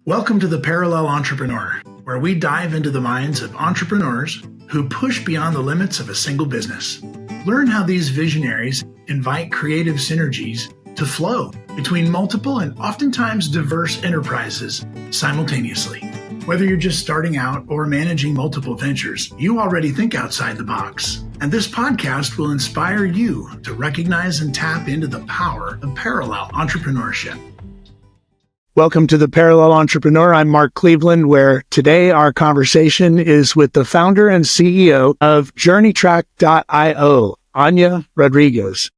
Welcome to the Parallel Entrepreneur, where we dive into the minds of entrepreneurs who push beyond the limits of a single business. Learn how these visionaries invite creative synergies to flow between multiple and oftentimes diverse enterprises simultaneously. Whether you're just starting out or managing multiple ventures, you already think outside the box. And this podcast will inspire you to recognize and tap into the power of parallel entrepreneurship. Welcome to the Parallel Entrepreneur. I'm Mark Cleveland, where today our conversation is with the founder and CEO of JourneyTrack.io, Ania Rodriguez.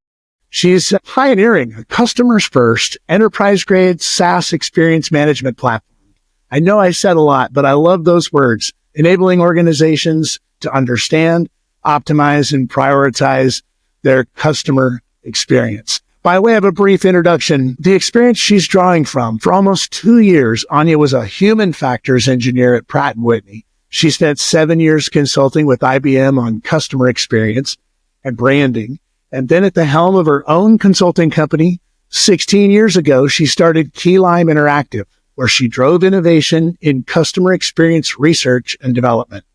She's pioneering a customers first, enterprise grade SaaS experience management platform. I know I said a lot, but I love those words, enabling organizations to understand, optimize, and prioritize their customer experience. By way of a brief introduction, the experience she's drawing from, for almost 2 years, Anya was a human factors engineer at Pratt & Whitney. She spent 7 years consulting with IBM on customer experience and branding. And then at the helm of her own consulting company, 16 years ago, she started Key Lime Interactive, where she drove innovation in customer experience research and development.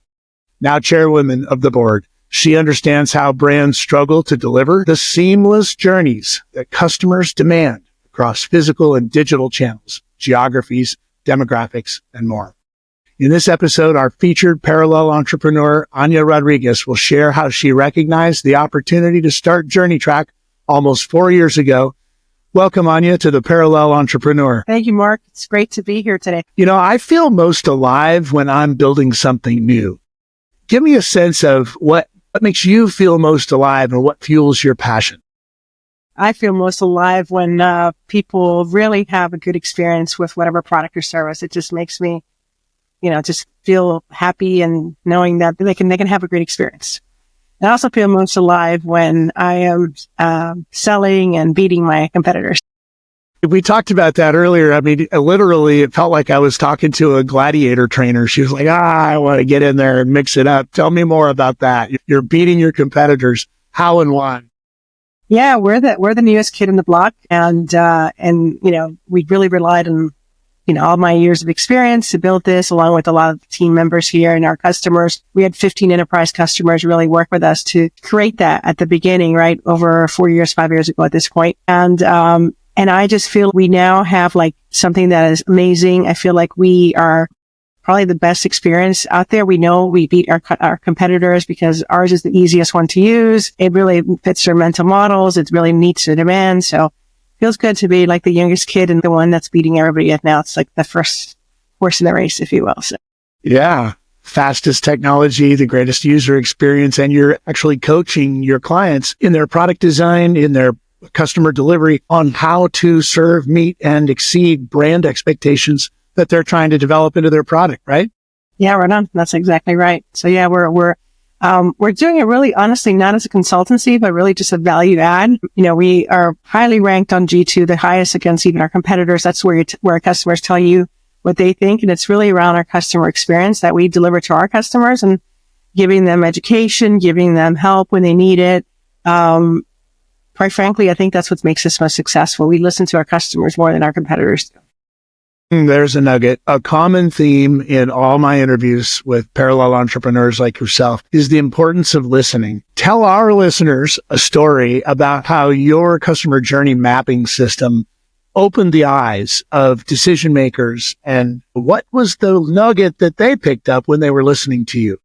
Now chairwoman of the board, she understands how brands struggle to deliver the seamless journeys that customers demand across physical and digital channels, geographies, demographics, and more. In this episode, our featured parallel entrepreneur, Ania Rodriguez, will share how she recognized the opportunity to start JourneyTrack almost 4 years ago. Welcome, Ania, to the Parallel Entrepreneur. Thank you, Mark. It's great to be here today. You know, I feel most alive when I'm building something new. Give me a sense of what makes you feel most alive and what fuels your passion? I feel most alive when people really have a good experience with whatever product or service. It just makes me, just feel happy and knowing that they can have a great experience. I also feel most alive when I am selling and beating my competitors. We talked about that earlier. I mean, literally, it felt like I was talking to a gladiator trainer. She was like, I want to get in there and mix it up. Tell me more about that. You're beating your competitors. How and why? Yeah, we're the newest kid in the block. And we really relied on, all my years of experience to build this, along with a lot of team members here and our customers. We had 15 enterprise customers really work with us to create that at the beginning, right? Over 5 years ago at this point. And I just feel we now have something that is amazing. I feel like we are probably the best experience out there. We know we beat our competitors because ours is the easiest one to use. It really fits their mental models. It really meets their demands. So it feels good to be like the youngest kid and the one that's beating everybody. Yet now it's like the first horse in the race, if you will. So. Yeah. Fastest technology, the greatest user experience, and you're actually coaching your clients in their product design, in their customer delivery on how to serve, meet, and exceed brand expectations that they're trying to develop into their product, right? Yeah, right on. That's exactly right. So yeah, we're doing it really honestly, not as a consultancy, but really just a value add. We are highly ranked on G2, the highest against even our competitors. That's where our customers tell you what they think. And it's really around our customer experience that we deliver to our customers and giving them education, giving them help when they need it. Quite frankly, I think that's what makes us most successful. We listen to our customers more than our competitors do. There's a nugget. A common theme in all my interviews with parallel entrepreneurs like yourself is the importance of listening. Tell our listeners a story about how your customer journey mapping system opened the eyes of decision makers, and what was the nugget that they picked up when they were listening to you?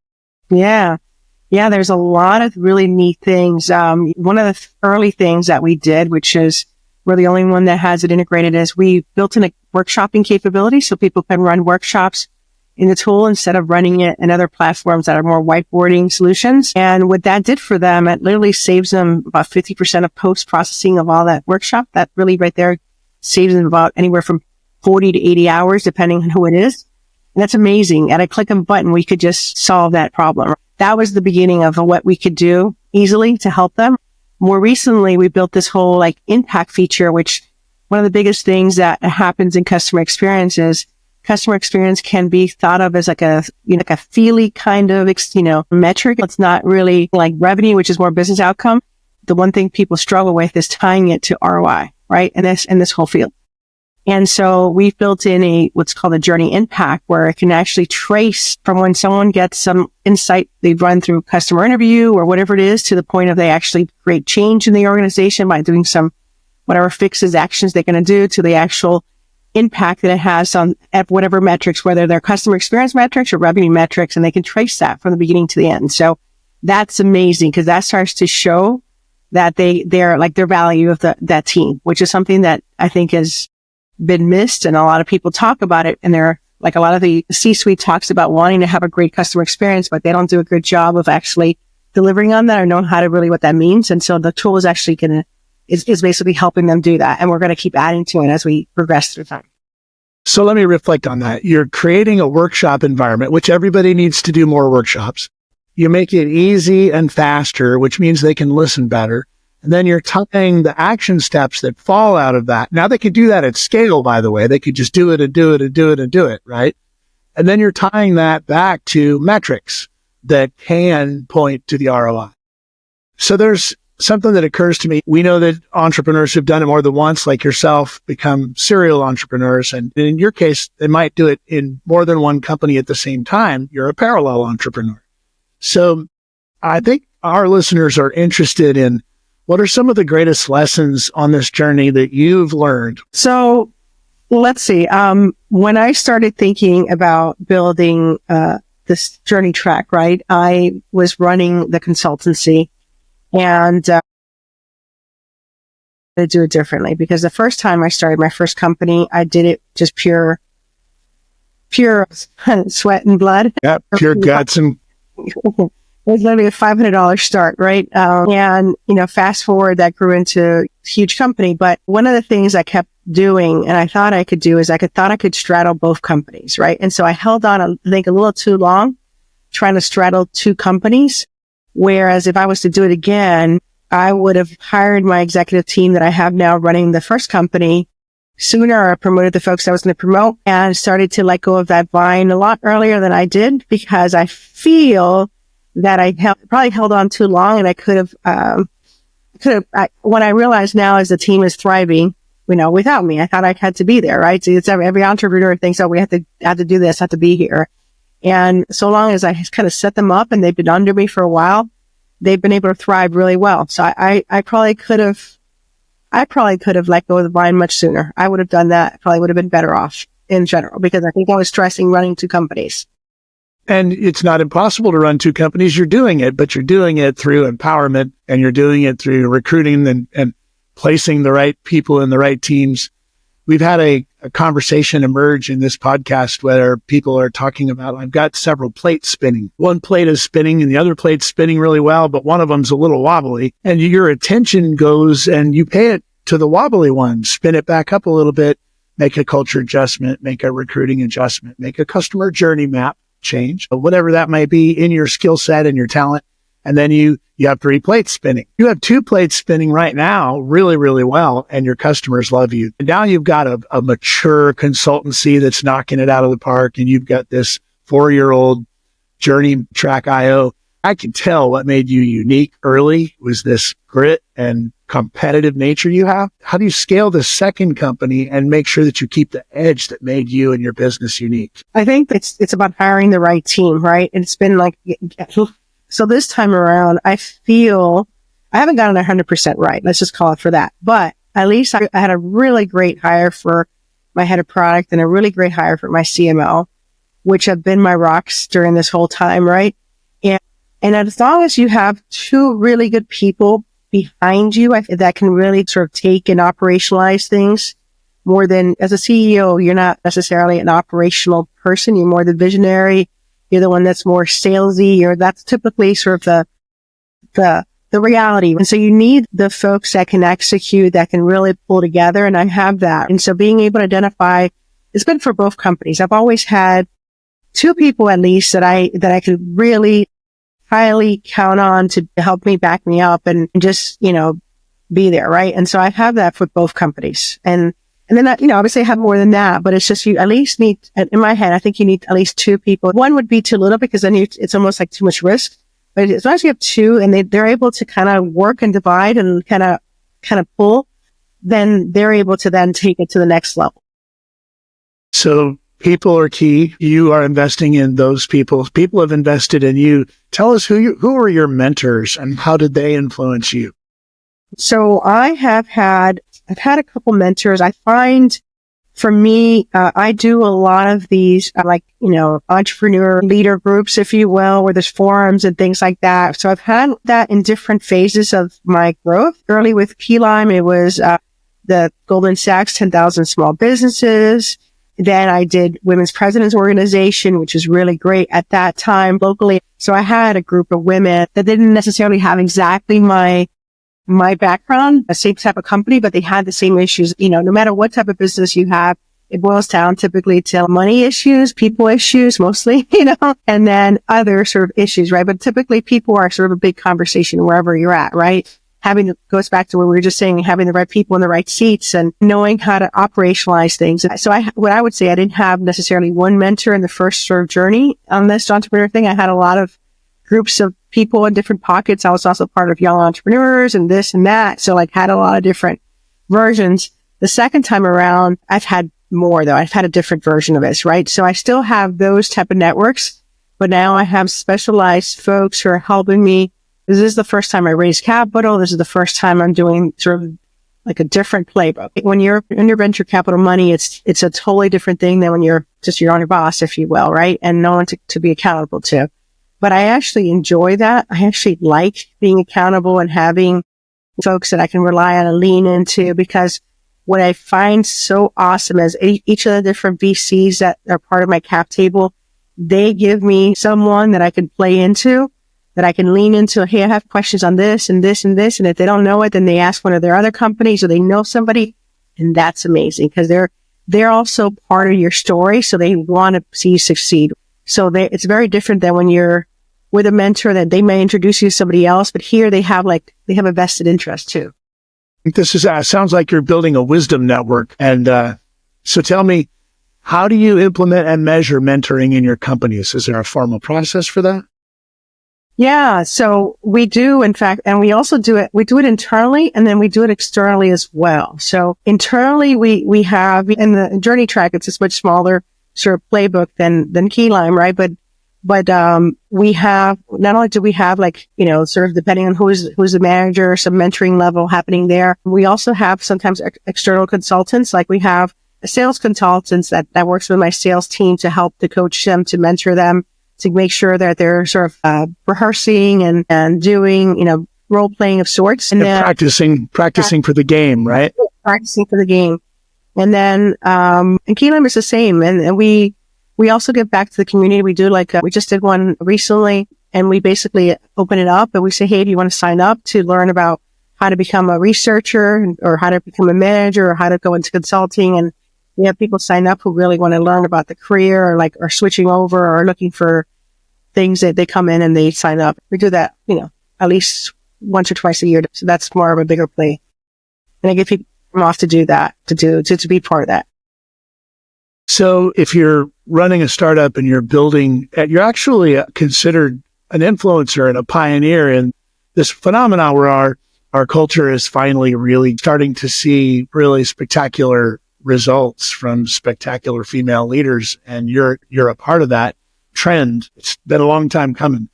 Yeah, there's a lot of really neat things. One of the early things that we did, which is we're the only one that has it integrated, is we built in a workshopping capability so people can run workshops in the tool instead of running it in other platforms that are more whiteboarding solutions. And what that did for them, it literally saves them about 50% of post-processing of all that workshop. That really right there saves them about anywhere from 40 to 80 hours, depending on who it is. And that's amazing. At a click of a button, we could just solve that problem. That was the beginning of what we could do easily to help them. More recently, we built this whole impact feature, which one of the biggest things that happens in customer experience is customer experience can be thought of as like a feely kind of, metric. It's not really like revenue, which is more business outcome. The one thing people struggle with is tying it to ROI, right? And this whole field. And so we've built in what's called a journey impact, where it can actually trace from when someone gets some insight they've run through a customer interview or whatever it is, to the point of they actually create change in the organization by doing some whatever fixes, actions they're going to do, to the actual impact that it has on at whatever metrics, whether they're customer experience metrics or revenue metrics, and they can trace that from the beginning to the end. So that's amazing, because that starts to show that they're like their value of that team, which is something that I think has been missed. And a lot of people talk about it, and they're like, a lot of the C-suite talks about wanting to have a great customer experience, but they don't do a good job of actually delivering on that or knowing how to really what that means. And so the tool is actually is basically helping them do that. And we're going to keep adding to it as we progress through time. So let me reflect on that. You're creating a workshop environment, which everybody needs to do more workshops. You make it easy and faster, which means they can listen better. And then you're tying the action steps that fall out of that. Now they could do that at scale, by the way. They could just do it and do it and do it and do it, right? And then you're tying that back to metrics that can point to the ROI. So there's something that occurs to me. We know that entrepreneurs who've done it more than once, like yourself, become serial entrepreneurs. And in your case, they might do it in more than one company at the same time. You're a parallel entrepreneur. So I think our listeners are interested in, what are some of the greatest lessons on this journey that you've learned? So let's see. When I started thinking about building this JourneyTrack, right, I was running the consultancy, and to do it differently, because the first time I started my first company, I did it just pure sweat and blood. Yeah, pure guts. And it was literally a $500 start, right? And, fast forward, that grew into a huge company. But one of the things I kept doing, and I thought I could do, is I thought I could straddle both companies, right? And so I held on, I think, a little too long, trying to straddle two companies. Whereas if I was to do it again, I would have hired my executive team that I have now running the first company sooner, or promoted the folks I was going to promote, and started to let go of that vine a lot earlier than I did, because I feel that I probably held on too long, and I could have, what I realize now is the team is thriving, without me. I thought I had to be there, right? So it's every entrepreneur thinks, oh, we have to do this, have to be here. And so long as I kind of set them up and they've been under me for a while, they've been able to thrive really well. So I probably could have let go of the vine much sooner. I would have done that. I probably would have been better off in general, because I think I was stressing running two companies. And it's not impossible to run two companies. You're doing it, but you're doing it through empowerment, and you're doing it through recruiting and placing the right people in the right teams. We've had a conversation emerge in this podcast where people are talking about, I've got several plates spinning. One plate is spinning and the other plate's spinning really well, but one of them's a little wobbly. And your attention goes and you pay it to the wobbly one, spin it back up a little bit, make a culture adjustment, make a recruiting adjustment, make a customer journey map change, whatever that might be in your skill set and your talent. And then you have 3 plates spinning. You have 2 plates spinning right now really, really well, and your customers love you. And now you've got a mature consultancy that's knocking it out of the park, and you've got this 4-year-old JourneyTrack IO. I can tell what made you unique early was this grit and competitive nature you have. How do you scale the second company and make sure that you keep the edge that made you and your business unique? I think it's about hiring the right team, right? And it's been like, so this time around, I feel I haven't gotten 100% right. Let's just call it for that. But at least I had a really great hire for my head of product and a really great hire for my CMO, which have been my rocks during this whole time, right? And as long as you have 2 really good people behind you that can really sort of take and operationalize things more than, as a CEO, you're not necessarily an operational person. You're more the visionary. You're the one that's more salesy, or that's typically sort of the reality. And so you need the folks that can execute, that can really pull together. And I have that. And so being able to identify, it's been for both companies. I've always had 2 people at least that I could really highly count on to help me, back me up, and just, be there. Right. And so I have that for both companies. And then, obviously I have more than that, but it's just, you at least need, in my head, I think you need at least 2 people. 1 would be too little, because then it's almost like too much risk. But as long as you have 2 and they're able to kind of work and divide and kind of pull, then they're able to then take it to the next level. So people are key. You are investing in those people. People have invested in you. Tell us who are your mentors and how did they influence you? So I've had a couple mentors. I find for me, I do a lot of these, entrepreneur leader groups, if you will, where there's forums and things like that. So I've had that in different phases of my growth. Early with Key Lime, it was the Goldman Sachs 10,000 Small Businesses. Then I did Women's Presidents Organization, which was really great at that time locally. So I had a group of women that didn't necessarily have exactly my background, the same type of company, but they had the same issues. No matter what type of business you have, it boils down typically to money issues, people issues mostly, and then other sort of issues, right? But typically people are sort of a big conversation wherever you're at, right? Goes back to what we were just saying, having the right people in the right seats and knowing how to operationalize things. So what I would say, I didn't have necessarily one mentor in the first sort of journey on this entrepreneur thing. I had a lot of groups of people in different pockets. I was also part of young entrepreneurs and this and that. So had a lot of different versions. The second time around, I've had more though. I've had a different version of this, right? So I still have those type of networks, but now I have specialized folks who are helping me. This is the first time I raised capital. This is the first time I'm doing sort of like a different playbook. When you're in your venture capital money, it's a totally different thing than when you're just your own boss, if you will, right? And no one to be accountable to. But I actually enjoy that. I actually like being accountable and having folks that I can rely on and lean into, because what I find so awesome is each of the different VCs that are part of my cap table, they give me someone that I can play into, that I can lean into. Hey, I have questions on this and this and this. And if they don't know it, then they ask one of their other companies or they know somebody. And that's amazing because they're also part of your story. So they want to see you succeed. So it's very different than when you're with a mentor that they may introduce you to somebody else, but here they have a vested interest too. This sounds like you're building a wisdom network. And so tell me, how do you implement and measure mentoring in your companies? Is there a formal process for that? Yeah, so we do, in fact, and we also do it internally and then we do it externally as well. So internally, we have in the JourneyTrack, it's a much smaller sort of playbook than Key Lime, right? But we have, not only do we have sort of depending on who's the manager, some mentoring level happening there. We also have sometimes external consultants, like we have sales consultants that works with my sales team to help to coach them, to mentor them, to make sure that they're sort of rehearsing and doing, role playing of sorts. And then practicing for the game, right? Practicing for the game. And then, and Key Lime is the same. And we also give back to the community. We do we just did one recently and we basically open it up and we say, hey, do you want to sign up to learn about how to become a researcher or how to become a manager or how to go into consulting? And we have people sign up who really want to learn about the career or switching over or looking for things that they come in and they sign up. We do that, at least once or twice a year. So that's more of a bigger play. And I give people off to do that, to be part of that. So if you're running a startup and you're actually considered an influencer and a pioneer in this phenomenon where our culture is finally really starting to see really spectacular results from spectacular female leaders. And you're a part of that trend. It's been a long time coming.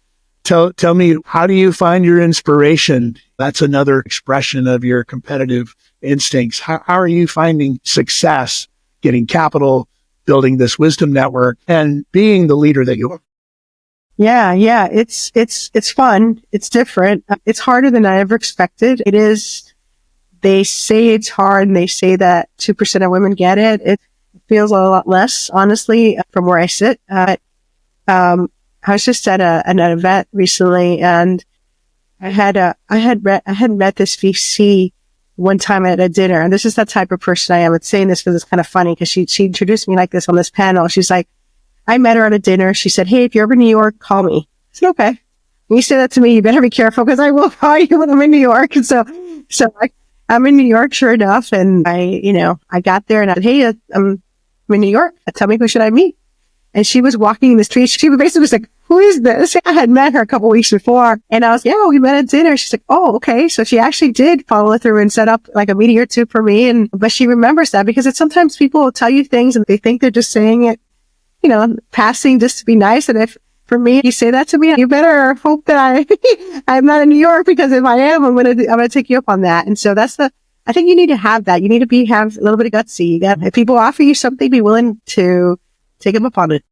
Tell me, how do you find your inspiration? That's another expression of your competitive instincts. How are you finding success, getting capital, building this wisdom network, and being the leader that you are? Yeah. It's fun. It's different. It's harder than I ever expected. It is. They say it's hard and they say that 2% of women get it. It feels a lot less, honestly, from where I sit. I was just at an event recently and I had met this VC one time at a dinner. And this is the type of person I am. I'm saying this because it's kind of funny because she introduced me like this on this panel. She's like, I met her at a dinner. She said, hey, if you're ever in New York, call me. I said, okay. When you say that to me, you better be careful because I will call you when I'm in New York. And so I'm in New York, sure enough. And I got there and I said, hey, I'm in New York. Tell me, who should I meet? And she was walking in the street. She basically was like who is this? I had met her a couple weeks before and I was, yeah, we met at dinner. She's like, oh, okay. So she actually did follow through and set up like a meeting or two for me. But she remembers that because it's sometimes people will tell you things and they think they're just saying it, passing just to be nice. And if for me, you say that to me, you better hope that I'm not in New York, because if I am, I'm going to take you up on that. And so I think you need to have that. You need to have a little bit of gutsy. If people offer you something, be willing to take them up on it.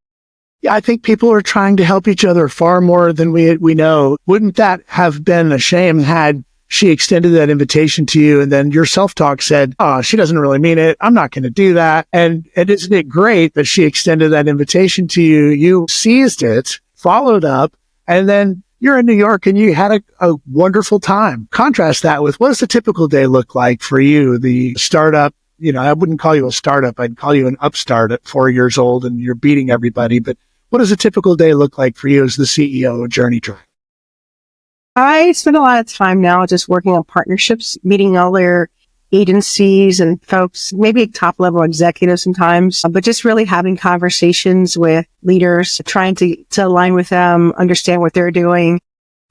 Yeah, I think people are trying to help each other far more than we know. Wouldn't that have been a shame had she extended that invitation to you and then your self-talk said, oh, she doesn't really mean it. I'm not going to do that. And isn't it great that she extended that invitation to you? You seized it, followed up, and then you're in New York and you had a wonderful time. Contrast that with what does a typical day look like for you, the startup? I wouldn't call you a startup. I'd call you an upstart at 4 years old and you're beating everybody. But what does a typical day look like for you as the CEO of JourneyTrack? I spend a lot of time now just working on partnerships, meeting all their agencies and folks, maybe top level executives sometimes, but just really having conversations with leaders, trying to align with them, understand what they're doing.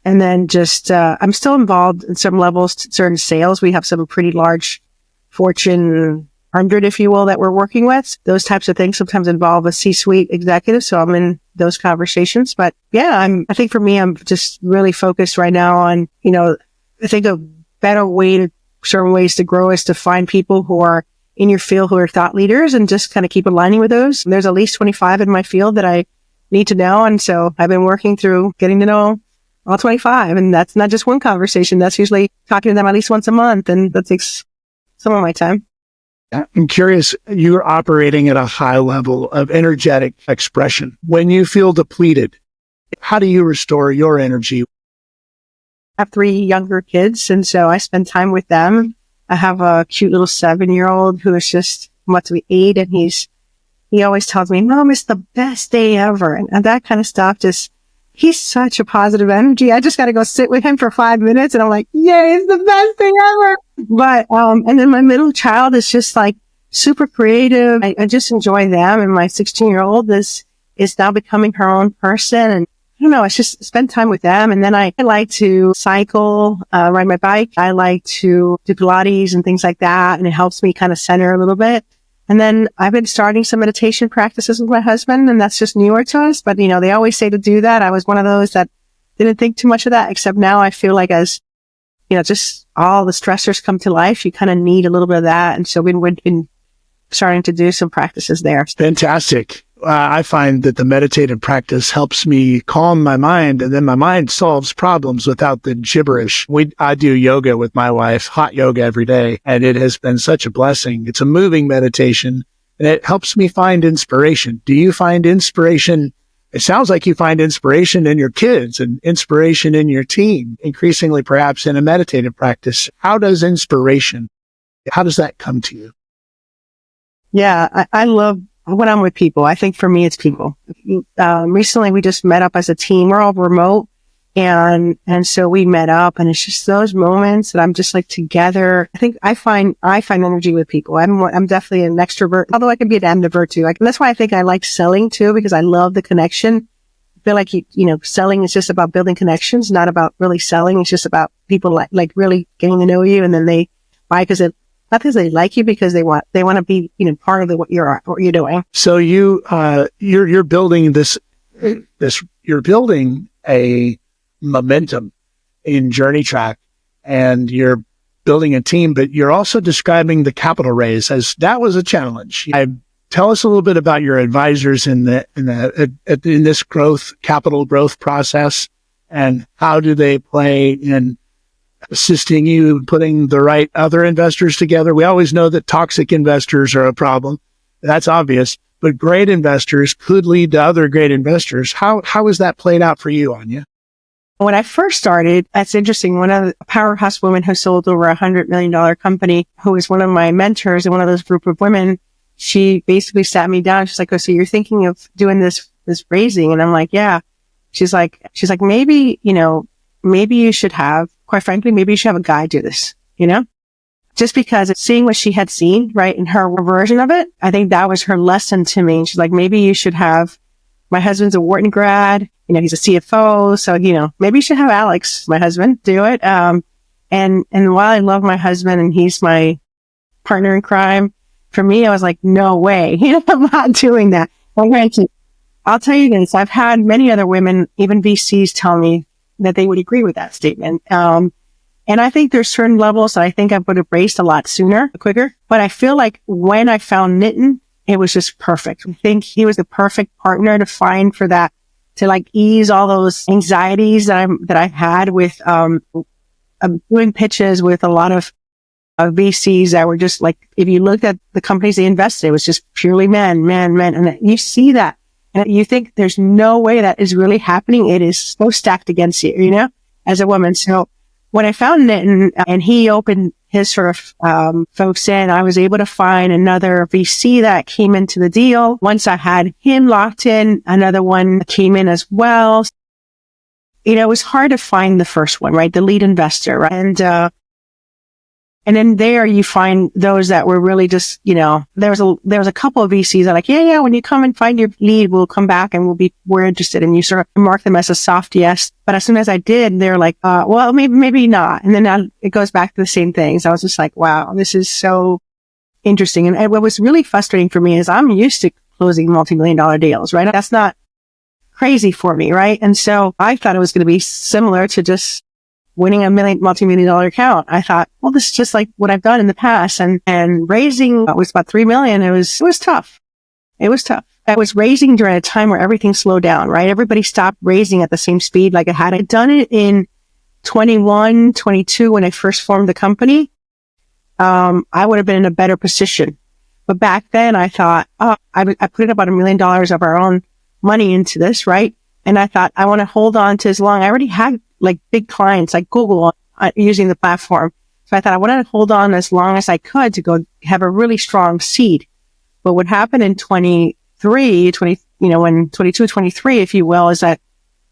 And then just, I'm still involved in some levels, certain sales. We have some pretty large Fortune 100, if you will, that we're working with. Those types of things sometimes involve a C-suite executive. So I'm in those conversations. But yeah, I think for me, I'm just really focused right now on, I think a better way certain ways to grow is to find people who are in your field, who are thought leaders, and just kind of keep aligning with those. And there's at least 25 in my field that I need to know. And so I've been working through getting to know all 25. And that's not just one conversation. That's usually talking to them at least once a month. And that takes some of my time. I'm curious, you're operating at a high level of energetic expression. When you feel depleted, how do you restore your energy? I have 3 younger kids, and so I spend time with them. I have a cute little 7-year-old who is just about to be 8, and he always tells me, Mom, it's the best day ever. And that kind of stuff he's such a positive energy. I just got to go sit with him for 5 minutes and I'm like, yay, it's the best thing ever. But, and then my middle child is just like super creative. I just enjoy them. And my 16-year-old is now becoming her own person. And I don't know, it's just spend time with them. And then I like to cycle, ride my bike. I like to do Pilates and things like that. And it helps me kind of center a little bit. And then I've been starting some meditation practices with my husband, and that's just newer to us. But, they always say to do that. I was one of those that didn't think too much of that, except now I feel like as, just all the stressors come to life, you kind of need a little bit of that. And so we've been starting to do some practices there. Fantastic. I find that the meditative practice helps me calm my mind, and then my mind solves problems without the gibberish. I do yoga with my wife, hot yoga every day, and it has been such a blessing. It's a moving meditation, and it helps me find inspiration. Do you find inspiration? It sounds like you find inspiration in your kids and inspiration in your team, increasingly perhaps in a meditative practice. How does that come to you? Yeah, I love when I'm with people. I think for me, it's people. Recently we just met up as a team. We're all remote. And so we met up, and it's just those moments that I'm just like together. I think I find energy with people. I'm definitely an extrovert, although I can be an ambivert too. That's why I think I like selling too, because I love the connection. I feel like, selling is just about building connections, not about really selling. It's just about people like really getting to know you, and then they buy not because they like you, because they want to be, part of what you're doing. So you're building you're building a momentum in JourneyTrack, and you're building a team, but you're also describing the capital raise as that was a challenge. Tell us a little bit about your advisors in this capital growth process, and how do they play in assisting you in putting the right other investors together? We always know that toxic investors are a problem. That's obvious, but great investors could lead to other great investors. How has that played out for you, Anya? When I first started, that's interesting. One of the powerhouse women who sold over $100 million company, who was one of my mentors and one of those group of women, she basically sat me down. She's like, oh, so you're thinking of doing this raising? And I'm like, yeah. She's like, maybe you should have, quite frankly, maybe you should have a guy do this, just because it's seeing what she had seen, right, in her version of it. I think that was her lesson to me. She's like, maybe you should have, my husband's a Wharton grad, he's a CFO. So, maybe you should have Alex, my husband, do it. And while I love my husband and he's my partner in crime, for me, I was like, no way, I'm not doing that. I'll tell you this. I've had many other women, even VCs, tell me that they would agree with that statement. And I think there's certain levels that I think I would have raced a lot sooner, quicker. But I feel like when I found Nitin, it was just perfect. I think he was the perfect partner to find for that, to like ease all those anxieties that I had with, doing pitches with a lot of VCs that were just like, if you looked at the companies they invested, it was just purely men. And you see that and you think there's no way that is really happening. It is so stacked against you, as a woman. So when I found Nitin and he opened his sort of folks in, I was able to find another VC that came into the deal. Once I had him locked in, another one came in as well. It was hard to find the first one, right? The lead investor, right? And then there you find those that were really just, there was a couple of VCs that are like, yeah, when you come and find your lead, we'll come back and we're interested. And you sort of mark them as a soft yes. But as soon as I did, they're like, well, maybe not. And then it goes back to the same things. I was just like, wow, this is so interesting. And what was really frustrating for me is I'm used to closing multi-million-dollar deals, right? That's not crazy for me, right? And so I thought it was going to be similar to just winning a multi-million-dollar account. I thought, well, this is just like what I've done in the past. And raising was about $3 million. It was tough. It was tough. I was raising during a time where everything slowed down, right? Everybody stopped raising at the same speed like I had. I'd done it in 21, 22 when I first formed the company. I would have been in a better position. But back then I thought, I put about $1 million of our own money into this, right? And I thought, I want to hold on to as long. I already had like big clients like Google using the platform. So I thought I wanted to hold on as long as I could to go have a really strong seed. But what happened in 23, when 22, 23, if you will, is that,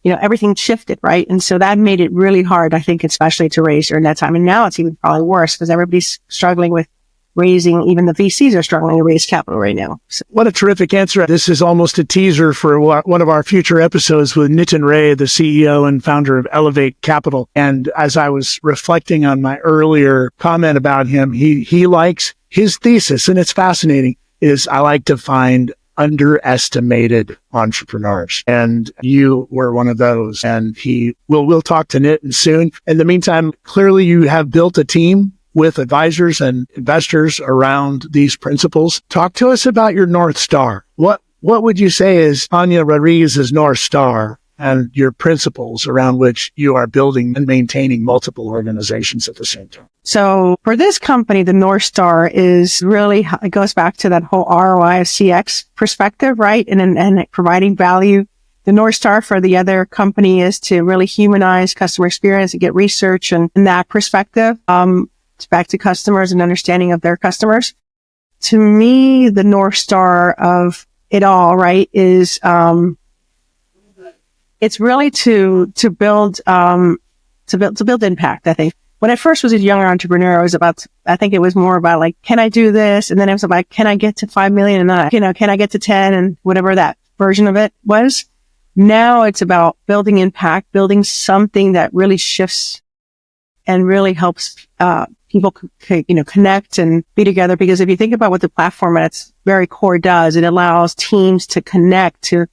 everything shifted, right? And so that made it really hard, I think, especially to raise during that time. And now it's even probably worse because everybody's struggling with raising. Even the VCs are struggling to raise capital right now. So. What a terrific answer. This is almost a teaser for one of our future episodes with Nitin Ray, the CEO and founder of Elevate Capital. And as I was reflecting on my earlier comment about him, he likes his thesis, and it's fascinating, is I like to find underestimated entrepreneurs. And you were one of those. And we'll talk to Nitin soon. In the meantime, clearly you have built a team with advisors and investors around these principles. Talk to us about your North Star. What would you say is Ania Rodriguez's North Star and your principles around which you are building and maintaining multiple organizations at the same time? So for this company, the North Star is really, it goes back to that whole ROI of CX perspective, right? And providing value. The North Star for the other company is to really humanize customer experience and get research and that perspective. Back to customers and understanding of their customers. To me, the North Star of it all, right, is, it's really to build impact, I think. When I first was a younger entrepreneur, I think it was more about like, can I do this? And then it was about, can I get to 5 million? And can I get to 10 and whatever that version of it was. Now it's about building impact, building something that really shifts and really helps, people, connect and be together. Because if you think about what the platform at its very core does, it allows teams to connect, to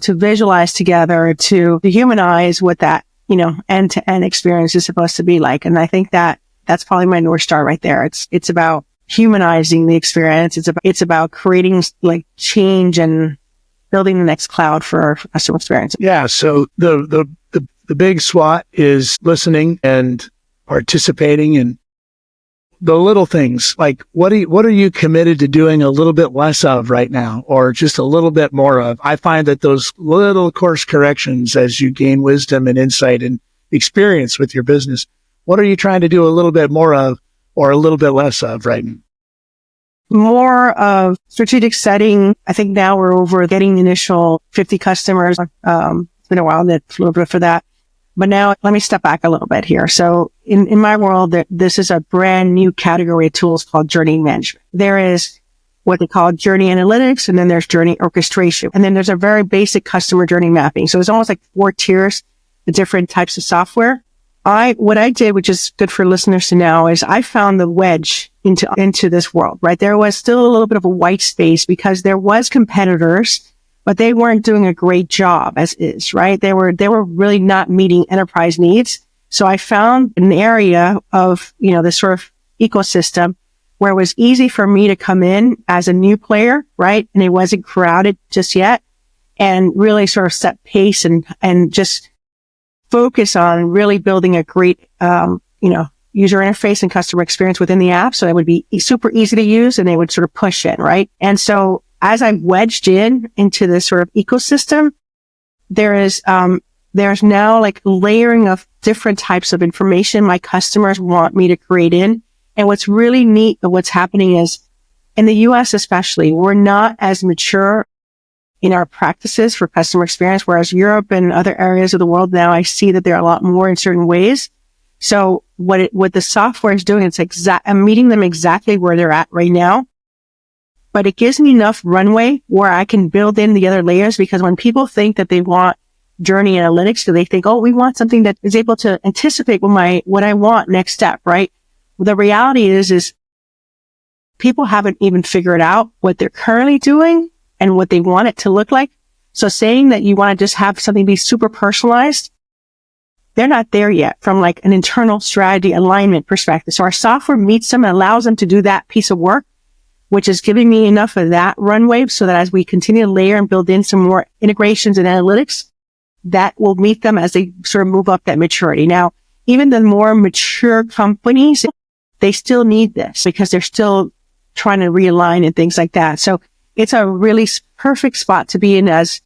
visualize together, to humanize what that, end-to-end experience is supposed to be like. And I think that's probably my North Star right there. It's about humanizing the experience. It's about creating like change and building the next cloud for our customer experience. Yeah. So the big SWOT is listening and participating and the little things, like what are you committed to doing a little bit less of right now, or just a little bit more of? I find that those little course corrections as you gain wisdom and insight and experience with your business, what are you trying to do a little bit more of or a little bit less of right now? More of strategic setting. I think now we're over getting the initial 50 customers. It's been a while for that. But now let me step back a little bit here. So in my world, this is a brand new category of tools called journey management. There is what they call journey analytics, and then there's journey orchestration. And then there's a very basic customer journey mapping. So it's almost like 4 tiers, the different types of software. What I did, which is good for listeners to know, is I found the wedge into this world, right? There was still a little bit of a white space because there was competitors, but they weren't doing a great job as is, right? They were really not meeting enterprise needs. So I found an area of, this sort of ecosystem where it was easy for me to come in as a new player, right? And it wasn't crowded just yet, and really sort of set pace and just focus on really building a great, user interface and customer experience within the app. So it would be super easy to use and they would sort of push in, right? And so as I wedged into this sort of ecosystem, there's now like layering of different types of information my customers want me to create in. And what's really neat of what's happening is in the US, especially, we're not as mature in our practices for customer experience, whereas Europe and other areas of the world now, I see that they're a lot more in certain ways. So what the software is doing, I'm meeting them exactly where they're at right now, but it gives me enough runway where I can build in the other layers, because when people think that they want journey analytics, so they think, oh, we want something that is able to anticipate what I want next step, right? Well, the reality is people haven't even figured out what they're currently doing and what they want it to look like. So saying that you want to just have something be super personalized, they're not there yet from like an internal strategy alignment perspective. So our software meets them and allows them to do that piece of work, which is giving me enough of that runway so that as we continue to layer and build in some more integrations and analytics, that will meet them as they sort of move up that maturity. Now, even the more mature companies, they still need this because they're still trying to realign and things like that. So it's a really perfect spot to be in as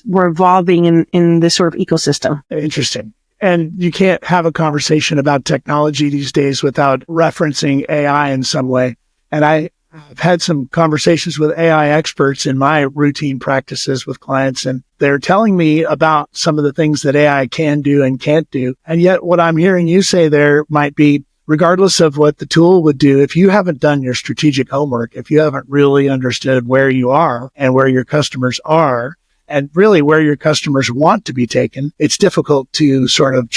we're evolving in this sort of ecosystem. Interesting. And you can't have a conversation about technology these days without referencing AI in some way. And I've had some conversations with AI experts in my routine practices with clients, and they're telling me about some of the things that AI can do and can't do. And yet what I'm hearing you say there might be, regardless of what the tool would do, if you haven't done your strategic homework, if you haven't really understood where you are and where your customers are, and really where your customers want to be taken, it's difficult to sort of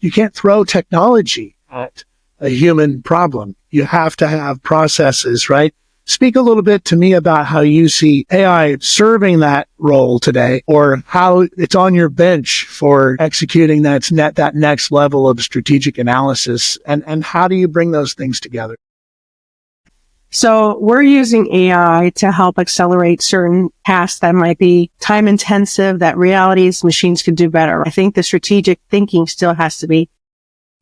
you can't throw technology at a human problem. You have to have processes, right? Speak a little bit to me about how you see AI serving that role today, or how it's on your bench for executing that next level of strategic analysis, and how do you bring those things together? So we're using AI to help accelerate certain tasks that might be time intensive, that realities machines could do better. I think the strategic thinking still has to be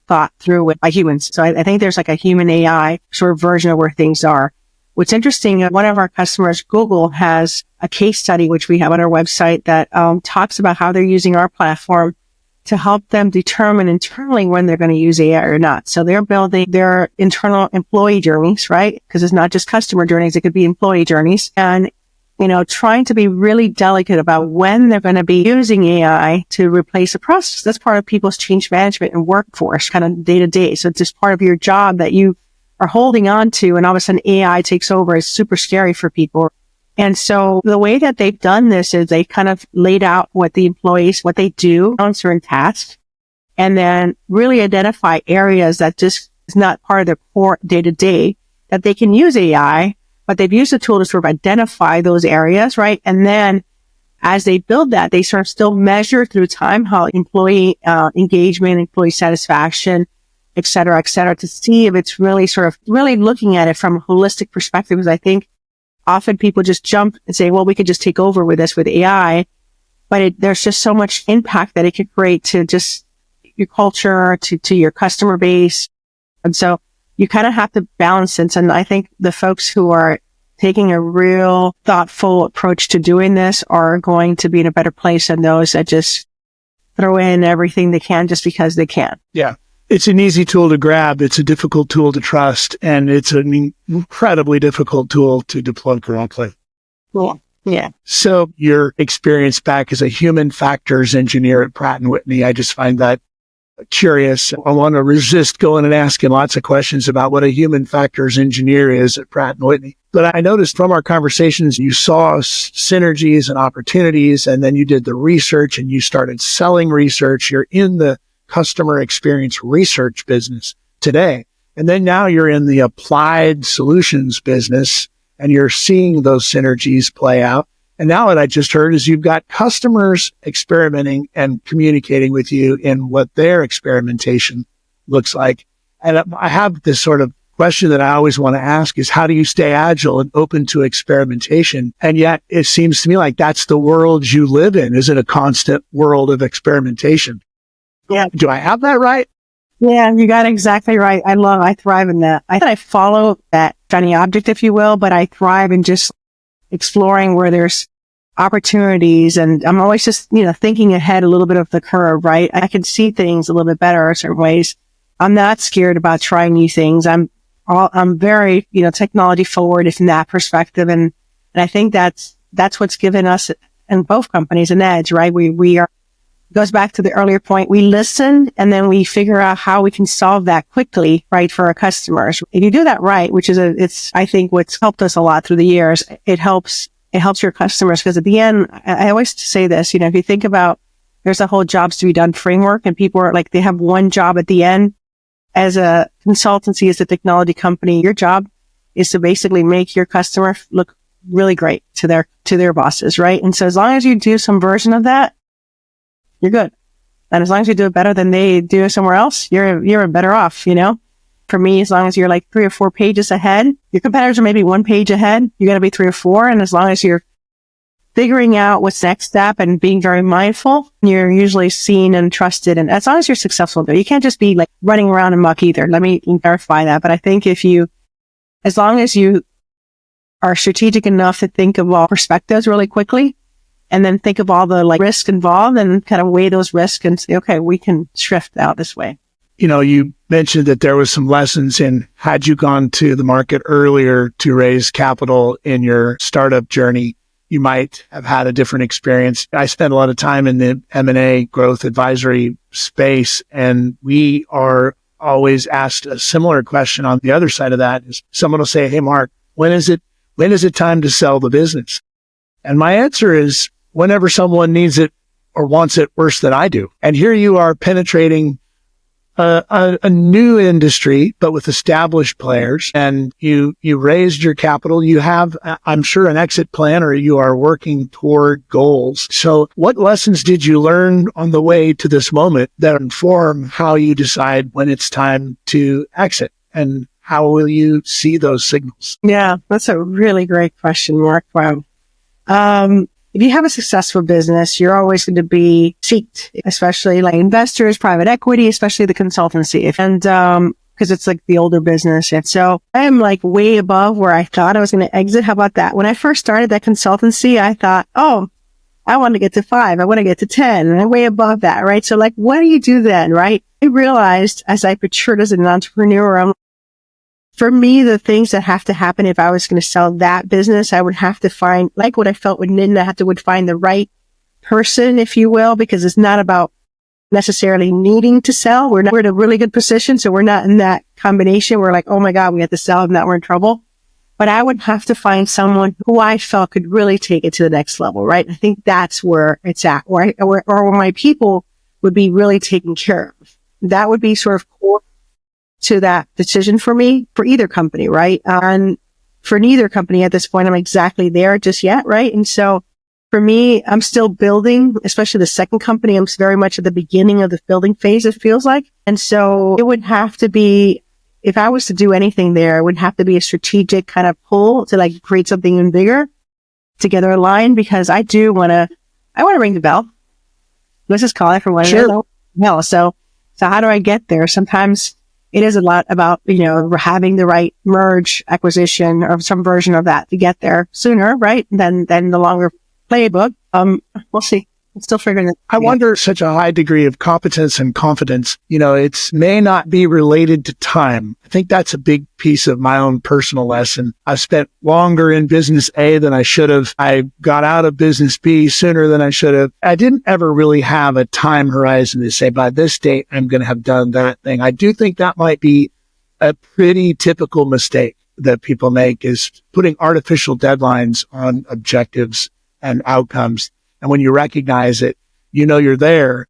thought through by humans. So I think there's like a human AI sort of version of where things are. What's interesting, one of our customers, Google, has a case study, which we have on our website, that talks about how they're using our platform to help them determine internally when they're going to use AI or not. So they're building their internal employee journeys, right? Because it's not just customer journeys, it could be employee journeys. And, trying to be really delicate about when they're going to be using AI to replace a process. That's part of people's change management and workforce, kind of day to day. So it's just part of your job that you are holding on to, and all of a sudden AI takes over. Is super scary for people. And so the way that they've done this is they kind of laid out what the employees, what they do on certain tasks, and then really identify areas that just is not part of their core day to day, that they can use AI, but they've used the tool to sort of identify those areas, right? And then as they build that, they sort of still measure through time how employee engagement, employee satisfaction, et cetera, to see if it's really looking at it from a holistic perspective. Because I think often people just jump and say, well, we could just take over with AI, but there's just so much impact that it could create to just your culture, to your customer base. And so you kind of have to balance it. And I think the folks who are taking a real thoughtful approach to doing this are going to be in a better place than those that just throw in everything they can just because they can. Yeah. It's an easy tool to grab. It's a difficult tool to trust, and it's an incredibly difficult tool to deploy correctly. Cool. Yeah. So your experience back as a human factors engineer at Pratt & Whitney, I just find that curious. I want to resist going and asking lots of questions about what a human factors engineer is at Pratt & Whitney. But I noticed from our conversations, you saw synergies and opportunities, and then you did the research and you started selling research. You're in the customer experience research business today. And then now you're in the applied solutions business and you're seeing those synergies play out. And now what I just heard is you've got customers experimenting and communicating with you in what their experimentation looks like. And I have this sort of question that I always want to ask is, how do you stay agile and open to experimentation? And yet it seems to me like that's the world you live in. Is it a constant world of experimentation? Yeah. Do I have that right? Yeah, you got it exactly right. I thrive in that. I follow that shiny object, if you will, but I thrive in just exploring where there's opportunities. And I'm always just, thinking ahead a little bit of the curve, right? I can see things a little bit better in certain ways. I'm not scared about trying new things. I'm very, technology forward from that perspective. And I think that's what's given us in both companies an edge, right? We are, goes back to the earlier point. We listen and then we figure out how we can solve that quickly, right? For our customers. If you do that right, which is, I think what's helped us a lot through the years, it helps your customers. Because at the end, I always say this, if you think about, there's a whole jobs to be done framework and people are like, they have one job at the end. As a consultancy, as a technology company, your job is to basically make your customer look really great to their bosses, right? And so as long as you do some version of that, you're good. And as long as you do it better than they do somewhere else, you're better off, For me, as long as you're like 3 or 4 pages ahead, your competitors are maybe 1 page ahead, you got to be 3 or 4. And as long as you're figuring out what's next step and being very mindful, you're usually seen and trusted. And as long as you're successful there, you can't just be like running around amok either. Let me clarify that. But I think as long as you are strategic enough to think of all perspectives really quickly, and then think of all the risks involved and kind of weigh those risks and say, okay, we can shift out this way. You mentioned that there was some lessons in, had you gone to the market earlier to raise capital in your startup journey, you might have had a different experience. I spent a lot of time in the M&A growth advisory space, and we are always asked a similar question on the other side of that. Is someone will say, hey, Mark, when is it time to sell the business? And my answer is whenever someone needs it or wants it worse than I do. And here you are penetrating a new industry, but with established players, and you raised your capital. You have, I'm sure, an exit plan, or you are working toward goals. So what lessons did you learn on the way to this moment that inform how you decide when it's time to exit? And how will you see those signals? Yeah, that's a really great question, Mark. Wow. If you have a successful business, you're always going to be seeked, especially like investors, private equity, especially the consultancy. And, cause it's like the older business. And so I am like way above where I thought I was going to exit. How about that? When I first started that consultancy, I thought, oh, I want to get to 5. I want to get to 10. And I'm way above that, right? So like, what do you do then, right? I realized as I matured as an entrepreneur, for me, the things that have to happen if I was going to sell that business, I would have to find, like what I felt with Nin, I would find the right person, if you will, because it's not about necessarily needing to sell. We're in a really good position. So we're not in that combination. We're like, oh my God, we have to sell. If not, we're in trouble. But I would have to find someone who I felt could really take it to the next level, right? I think that's where it's at, or where my people would be really taken care of. That would be sort of core to that decision for me, for either company, right? And for neither company at this point, I'm exactly there just yet, right? And so for me, I'm still building, especially the second company. I'm very much at the beginning of the building phase, it feels like. And so it would have to be, if I was to do anything there, it would have to be a strategic kind of pull to like create something even bigger, together aligned, because I want to ring the bell. Let's just call it for one. Sure. No. So how do I get there? Sometimes it is a lot about, having the right merge acquisition or some version of that to get there sooner, right? Than the longer playbook. We'll see. I'm still figuring it. I wonder, such a high degree of competence and confidence, it may not be related to time. I think that's a big piece of my own personal lesson. I spent longer in business A than I should have. I got out of business B sooner than I should have. I didn't ever really have a time horizon to say, by this date, I'm going to have done that thing. I do think that might be a pretty typical mistake. that people make is putting artificial deadlines on objectives and outcomes. And when you recognize it, you know you're there,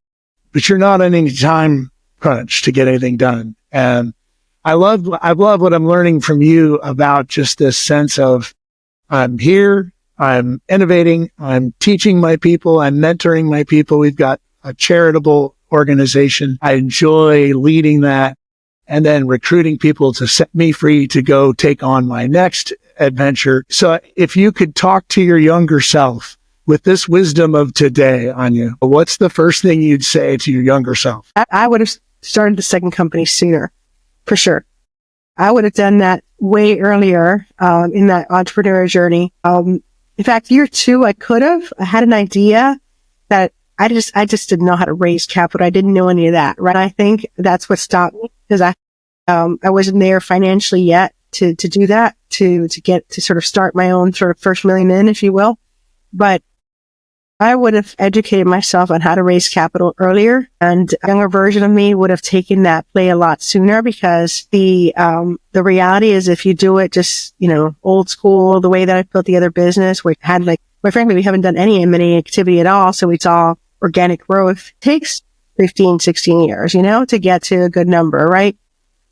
but you're not in any time crunch to get anything done. And I love what I'm learning from you about just this sense of I'm here, I'm innovating, I'm teaching my people, I'm mentoring my people. We've got a charitable organization. I enjoy leading that and then recruiting people to set me free to go take on my next adventure. So if you could talk to your younger self with this wisdom of today, Anya, what's the first thing you'd say to your younger self? I would have started the second company sooner, for sure. I would have done that way earlier in that entrepreneurial journey. In fact, year 2, I had an idea that I just didn't know how to raise capital. I didn't know any of that, right? I think that's what stopped me because I wasn't there financially yet to do that, to get to sort of start my own sort of first million in, if you will. But I would have educated myself on how to raise capital earlier, and a younger version of me would have taken that play a lot sooner because the reality is if you do it just, old school, the way that I built the other business, we had quite frankly, we haven't done any M&A activity at all. So it's all organic growth. It takes 15, 16 years, to get to a good number, right?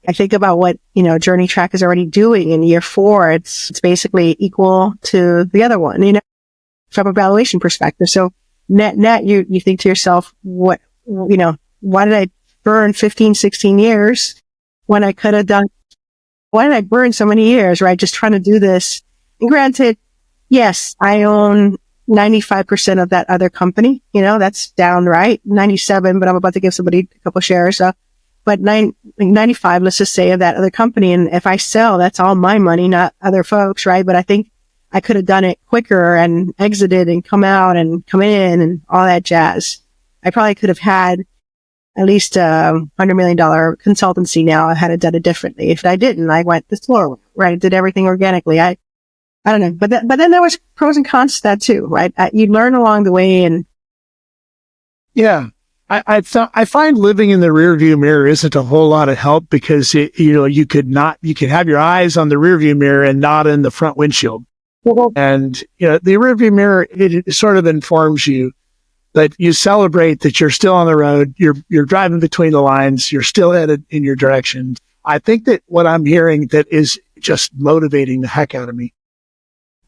I think about what, JourneyTrack is already doing in year 4. It's basically equal to the other one, from a valuation perspective. So net, you think to yourself, why did I burn 15, 16 years when I could have why did I burn so many years, right? Just trying to do this. And granted, yes, I own 95% of that other company, that's down, right? 97, but I'm about to give somebody a couple shares. But 95, let's just say, of that other company. And if I sell, that's all my money, not other folks, right? But I think I could have done it quicker and exited and come out and come in and all that jazz. I probably could have had at least $100 million consultancy now. I had done it differently. If I didn't, I went the slower way, right? I did everything organically. I don't know. But then there was pros and cons to that too, right? You learn along the way and. Yeah. I find living in the rearview mirror isn't a whole lot of help because you could have your eyes on the rearview mirror and not in the front windshield. And, the rearview mirror, it sort of informs you that you celebrate that you're still on the road. You're driving between the lines. You're still headed in your direction. I think that what I'm hearing that is just motivating the heck out of me.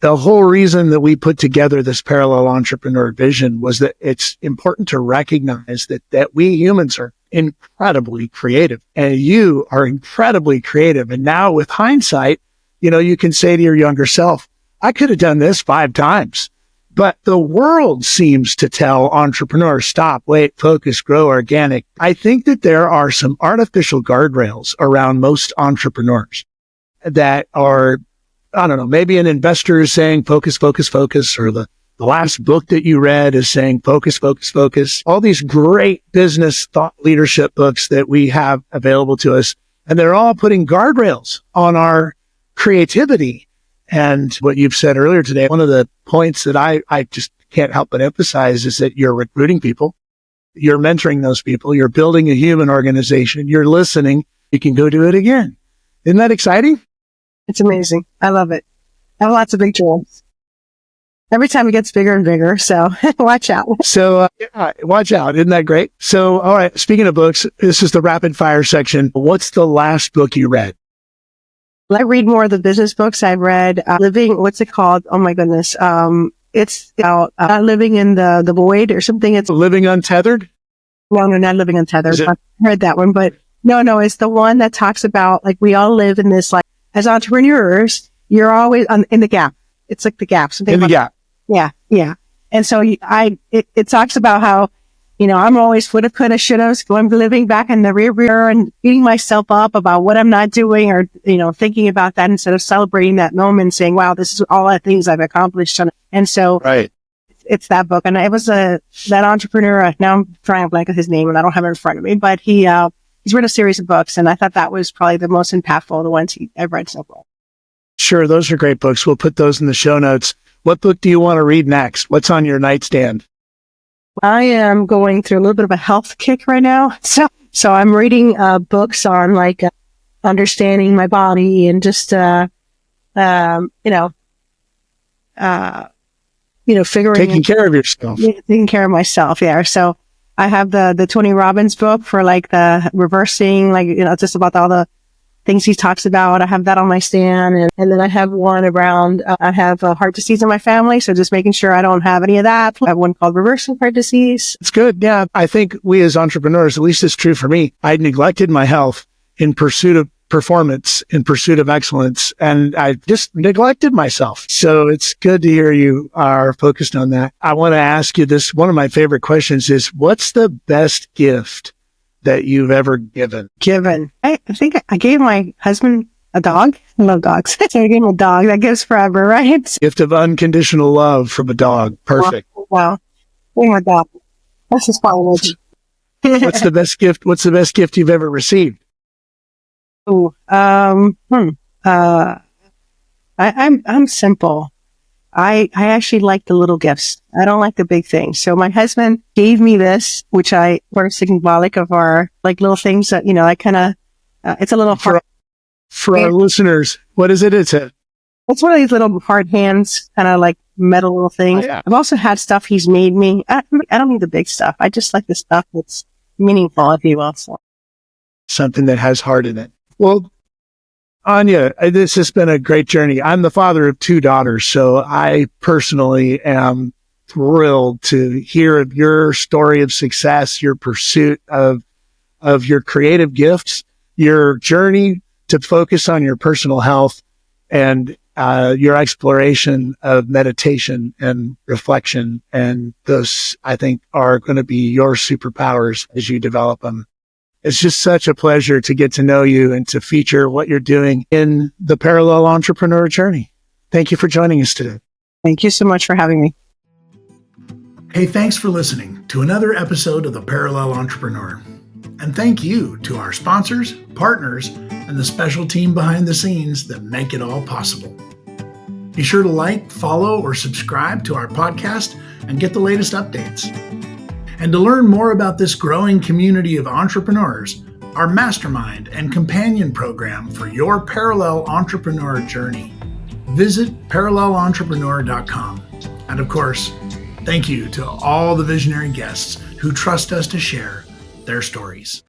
The whole reason that we put together this parallel entrepreneur vision was that it's important to recognize that we humans are incredibly creative and you are incredibly creative. And now with hindsight, you can say to your younger self, I could have done this 5 times, but the world seems to tell entrepreneurs, stop, wait, focus, grow organic. I think that there are some artificial guardrails around most entrepreneurs that are, I don't know, maybe an investor is saying focus, focus, focus, or the last book that you read is saying focus, focus, focus. All these great business thought leadership books that we have available to us, and they're all putting guardrails on our creativity. And what you've said earlier today, one of the points that I just can't help but emphasize is that you're recruiting people, you're mentoring those people, you're building a human organization, you're listening, you can go do it again. Isn't that exciting? It's amazing. I love it. I have lots of big dreams. Every time it gets bigger and bigger. So watch out. So watch out. Isn't that great? So, all right. Speaking of books, this is the rapid fire section. What's the last book you read? I read more of the business books. I've read what's it called? Oh my goodness. It's about living in the void or something. It's Living Untethered? No, not Living Untethered. I heard that one, but no, it's the one that talks about we all live in this, as entrepreneurs, you're always in the gap. It's like the gap. In the gap. Yeah. And so it talks about how, I'm always woulda, coulda, shoulda, going living back in the rear mirror and beating myself up about what I'm not doing or, thinking about that instead of celebrating that moment and saying, wow, this is all the things I've accomplished. And so right. It's that book. And it was that entrepreneur, now I'm trying to blank his name and I don't have it in front of me, but he's written a series of books. And I thought that was probably the most impactful of the ones I've read so far. Sure. Those are great books. We'll put those in the show notes. What book do you want to read next? What's on your nightstand? I am going through a little bit of a health kick right now. So I'm reading books on understanding my body and just you know, figuring Taking care of yourself. taking care of myself. Yeah. So I have the Tony Robbins book for like the reversing, like, just about all the things he talks about. I have that on my stand. And then I have one around, I have heart disease in my family. So just making sure I don't have any of that. I have one called reversing heart disease. It's good. Yeah. I think we as entrepreneurs, at least it's true for me, I neglected my health in pursuit of performance, in pursuit of excellence, and I just neglected myself. So it's good to hear you are focused on that. I want to ask you this. One of my favorite questions is, what's the best gift that you've ever given? I think I gave my husband a dog. I love dogs. So I gave him a dog. That gives forever, right? Gift of unconditional love from a dog. Perfect. Wow. Oh my God. That's just fine. What's the best gift? What's the best gift you've ever received? I'm simple. I actually like the little gifts. I don't like the big things. So my husband gave me this, which were symbolic of our like little things that, I kind of, it's a little hard. For our listeners, what is it? It's one of these little hard hands, kind of like metal little things. Oh, yeah. I've also had stuff he's made me. I don't need the big stuff. I just like the stuff that's meaningful, if you will. So. Something that has heart in it. Well, Anya, this has been a great journey. I'm the father of 2 daughters, so I personally am thrilled to hear of your story of success, your pursuit of your creative gifts, your journey to focus on your personal health, and your exploration of meditation and reflection. And those, I think, are going to be your superpowers as you develop them. It's just such a pleasure to get to know you and to feature what you're doing in the Parallel Entrepreneur Journey. Thank you for joining us today. Thank you so much for having me. Hey, thanks for listening to another episode of the Parallel Entrepreneur. And thank you to our sponsors, partners, and the special team behind the scenes that make it all possible. Be sure to like, follow, or subscribe to our podcast and get the latest updates. And to learn more about this growing community of entrepreneurs, our mastermind and companion program for your parallel entrepreneur journey, visit parallelentrepreneur.com. And of course, thank you to all the visionary guests who trust us to share their stories.